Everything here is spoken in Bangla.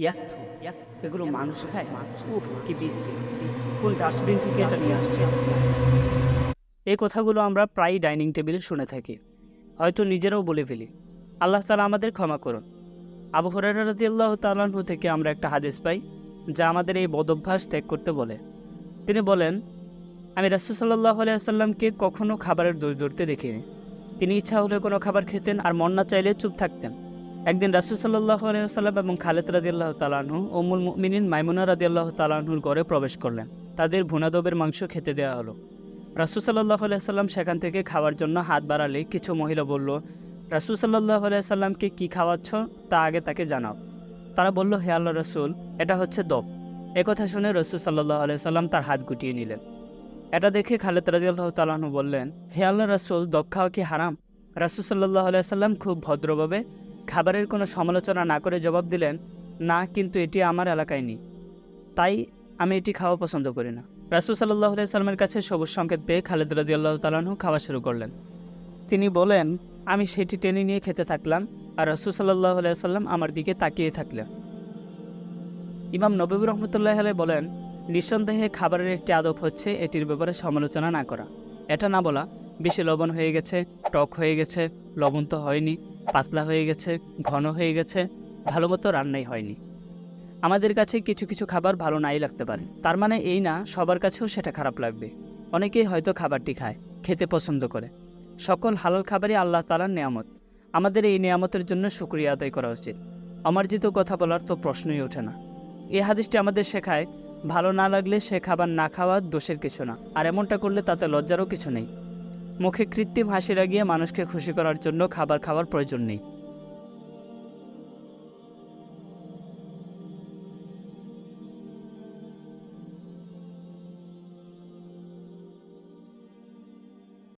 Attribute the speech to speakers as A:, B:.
A: ইয়াক্থু এগুলো মানুষ খায়? উফ কি বিশ্রী! কোন ডাস্টবিন থেকে এটা নিয়ে আসছে? এই কথাগুলো আমরা প্রায়ই ডাইনিং টেবিলে শুনে থাকি, হয়তো নিজেরাও বলে ফেলি। আল্লাহ তাআলা আমাদের ক্ষমা করুন। আবু হুরায়রা রাদিয়াল্লাহু তাআলা আনহু থেকে আমরা একটা হাদিস পাই, যা আমাদের এই বদভ্যাস ত্যাগ করতে বলে। তিনি বলেন, আমি রাসূল সাল্লাল্লাহু আলাইহি ওয়াসাল্লামকে কখনো খাবারের দোষ ধরতে দেখিনি। তিনি ইচ্ছা হলে কোনো খাবার খেতেন আর মন না চাইলে চুপ থাকতেন। একদিন রাসূল সাল্লাল্লাহু আলাইহি ওয়াসাল্লাম এবং খালিদ রাদিয়াল্লাহু তাআলা আনহু উম্মুল মুমিনিন মাইমুনা রাদিয়াল্লাহু তাআলা আনহুর ঘরে প্রবেশ করলেন। তাদের ভুনাদবের মাংস খেতে দেওয়া হলো। রাসূল সাল্লাল্লাহু আলাইহি ওয়াসাল্লাম সেখান থেকে খাওয়ার জন্য হাত বাড়ালে কিছু মহিলা বলল, রাসূল সাল্লাল্লাহু আলাইহি ওয়াসাল্লামকে কী খাওয়াচ্ছ তা আগে তাকে জানাও। তারা বলল, হে আল্লাহর রাসূল, এটা হচ্ছে দব। একথা শুনে রাসূল সাল্লাল্লাহু আলাইহি ওয়াসাল্লাম তার হাত গুটিয়ে নিলেন। এটা দেখে খালিদ রাদিয়াল্লাহু তাআলা আনহু বললেন, হে আল্লাহর রাসূল, দব খাওয়া কি হারাম? রাসূল সাল্লাল্লাহু আলাইহি ওয়াসাল্লাম খুব ভদ্রভাবে খাবারের কোনো সমালোচনা না করে জবাব দিলেন, না, কিন্তু এটি আমার এলাকায় নেই, তাই আমি এটি খাওয়া পছন্দ করি না। রাসূল সাল্লাল্লাহু আলাইহি ওয়াসাল্লামের কাছে সবুজ সংকেত পেয়ে খালিদ রাদিয়াল্লাহু তাআলা আনহু খাওয়া শুরু করলেন। তিনি বলেন, আমি সেটি টেনে নিয়ে খেতে থাকলাম আর রাসূল সাল্লাল্লাহু আলাইহি ওয়াসাল্লাম আমার দিকে তাকিয়ে থাকলেন। ইমাম নববী রাহমাতুল্লাহি আলাইহি বলেন, নিঃসন্দেহে খাবারের একটি আদব হচ্ছে এটির ব্যাপারে সমালোচনা না করা। এটা না বলা, বেশি লবণ হয়ে গেছে, টক হয়ে গেছে, লবণ তো হয়নি, পাতলা হয়ে গেছে, ঘন হয়ে গেছে, ভালো মতো রান্নাই হয়নি। আমাদের কাছে কিছু কিছু খাবার ভালো নাই লাগতে পারে, তার মানে এই না সবার কাছেও সেটা খারাপ লাগবে। অনেকেই হয়তো খাবারটি খায়, খেতে পছন্দ করে। সকল হালাল খাবারই আল্লাহ তাআলার নেয়ামত। আমাদের এই নেয়ামতের জন্য শুকরিয়া আদায় করা উচিত। অমার্জিত কথা বলার তো প্রশ্নই ওঠে না। এই হাদিসটি আমাদের শেখায়, ভালো না লাগলে সে খাবার না খাওয়া দোষের কিছু না, আর এমনটা করলে তাতে লজ্জারও কিছু নেই। মুখে কৃত্রিম হাসি লাগিয়ে মানুষকে খুশি করার জন্য খাবার খাওয়ার প্রয়োজন নেই।